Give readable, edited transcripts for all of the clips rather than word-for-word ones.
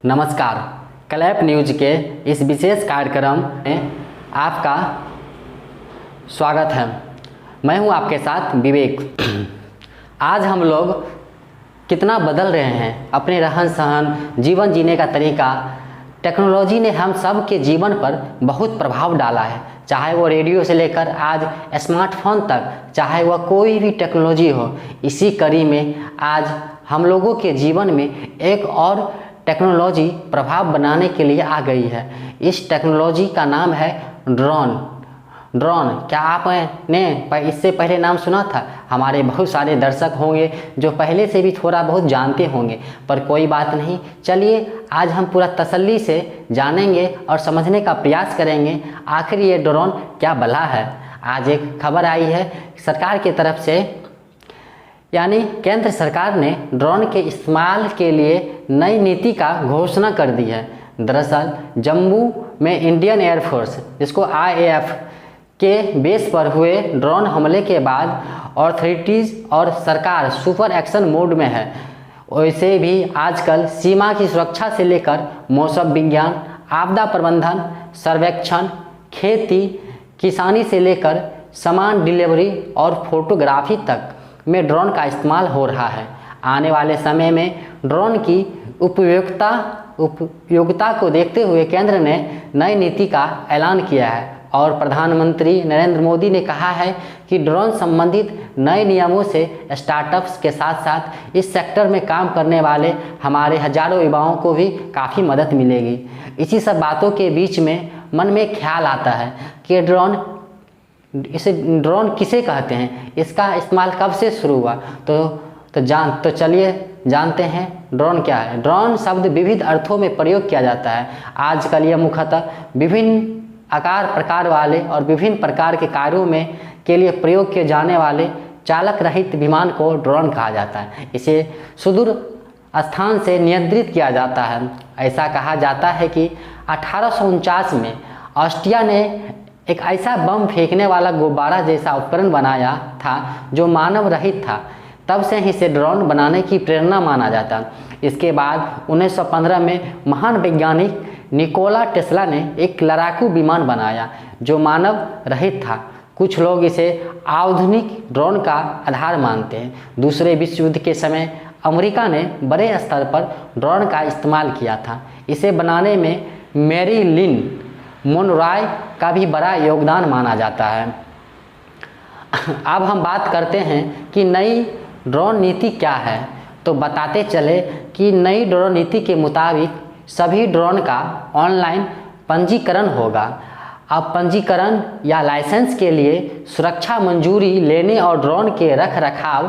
नमस्कार, clap news के इस विशेष कार्यक्रम में आपका स्वागत है। मैं हूं आपके साथ विवेक। आज हम लोग कितना बदल रहे हैं अपने रहन सहन, जीवन जीने का तरीका। टेक्नोलॉजी ने हम सब के जीवन पर बहुत प्रभाव डाला है, चाहे वो रेडियो से लेकर आज स्मार्टफोन तक, चाहे वह कोई भी टेक्नोलॉजी हो। इसी कड़ी में आज हम लोगों के जीवन में एक और टेक्नोलॉजी प्रभाव बनाने के लिए आ गई है। इस टेक्नोलॉजी का नाम है ड्रोन। क्या आपने इससे पहले नाम सुना था? हमारे बहुत सारे दर्शक होंगे जो पहले से भी थोड़ा बहुत जानते होंगे, पर कोई बात नहीं। चलिए आज हम पूरा तसल्ली से जानेंगे और समझने का प्रयास करेंगे आखिर ये ड्रोन क्या भला है। आज एक खबर आई है सरकार की तरफ से, यानी केंद्र सरकार ने ड्रोन के इस्तेमाल के लिए नई नीति का घोषणा कर दी है। दरअसल जम्मू में इंडियन एयरफोर्स, जिसको IAF के बेस पर हुए ड्रोन हमले के बाद ऑथोरिटीज़ और सरकार सुपर एक्शन मोड में है। वैसे भी आजकल सीमा की सुरक्षा से लेकर मौसम विज्ञान, आपदा प्रबंधन, सर्वेक्षण, खेती, किसानी से लेकर सामान डिलीवरी और फोटोग्राफी तक में ड्रोन का इस्तेमाल हो रहा है। आने वाले समय में ड्रोन की उपयोगिता को देखते हुए केंद्र ने नई नीति का ऐलान किया है और प्रधानमंत्री नरेंद्र मोदी ने कहा है कि ड्रोन संबंधित नए नियमों से स्टार्टअप्स के साथ साथ इस सेक्टर में काम करने वाले हमारे हजारों युवाओं को भी काफ़ी मदद मिलेगी। इसी सब बातों के बीच में मन में ख्याल आता है कि ड्रोन किसे कहते हैं, इसका इस्तेमाल कब से शुरू हुआ। तो चलिए जानते हैं ड्रोन क्या है। ड्रोन शब्द विविध अर्थों में प्रयोग किया जाता है। आजकल यह मुख्यतः विभिन्न आकार प्रकार वाले और विभिन्न प्रकार के कार्यों में के लिए प्रयोग किए जाने वाले चालक रहित विमान को ड्रोन कहा जाता है। इसे सुदूर स्थान से नियंत्रित किया जाता है। ऐसा कहा जाता है कि 1849 में ऑस्ट्रिया ने एक ऐसा बम फेंकने वाला गुब्बारा जैसा उपकरण बनाया था जो मानव रहित था। तब से ही इसे ड्रोन बनाने की प्रेरणा माना जाता। इसके बाद 1915 में महान वैज्ञानिक निकोला टेस्ला ने एक लड़ाकू विमान बनाया जो मानव रहित था। कुछ लोग इसे आधुनिक ड्रोन का आधार मानते हैं। दूसरे विश्व युद्ध के समय अमेरिका ने बड़े स्तर पर ड्रोन का इस्तेमाल किया था। इसे बनाने में मैरीलिन मोनरॉय का भी बड़ा योगदान माना जाता है। अब हम बात करते हैं कि नई ड्रोन नीति क्या है। तो बताते चले कि नई ड्रोन नीति के मुताबिक सभी ड्रोन का ऑनलाइन पंजीकरण होगा। अब पंजीकरण या लाइसेंस के लिए सुरक्षा मंजूरी लेने और ड्रोन के रख रखाव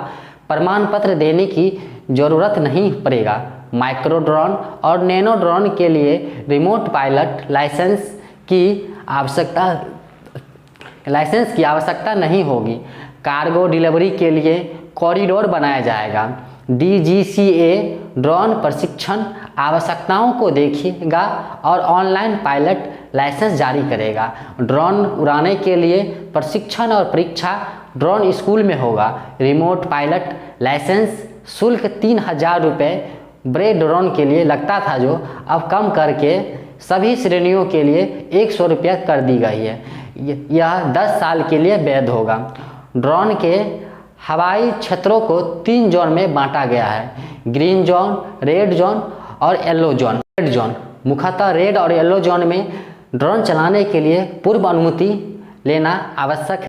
प्रमाण पत्र देने की ज़रूरत नहीं पड़ेगा। माइक्रो ड्रोन और नैनो ड्रोन के लिए रिमोट पायलट लाइसेंस की आवश्यकता नहीं होगी। कार्गो डिलीवरी के लिए कॉरिडोर बनाया जाएगा। DGCA ड्रोन प्रशिक्षण आवश्यकताओं को देखेगा और ऑनलाइन पायलट लाइसेंस जारी करेगा। ड्रोन उड़ाने के लिए प्रशिक्षण और परीक्षा ड्रोन स्कूल में होगा। रिमोट पायलट लाइसेंस शुल्क 3000 रुपये बड़े ड्रोन के लिए लगता था, जो अब कम करके सभी श्रेणियों के लिए 100 रुपया कर दी गई है। यह 10 साल के लिए वैध होगा। ड्रोन के हवाई क्षेत्रों को 3 जोन में बांटा गया है: ग्रीन जोन, रेड जोन और येलो जोन। रेड जोन मुख्यतः रेड और येलो जोन में ड्रोन चलाने के लिए पूर्व अनुमति लेना आवश्यक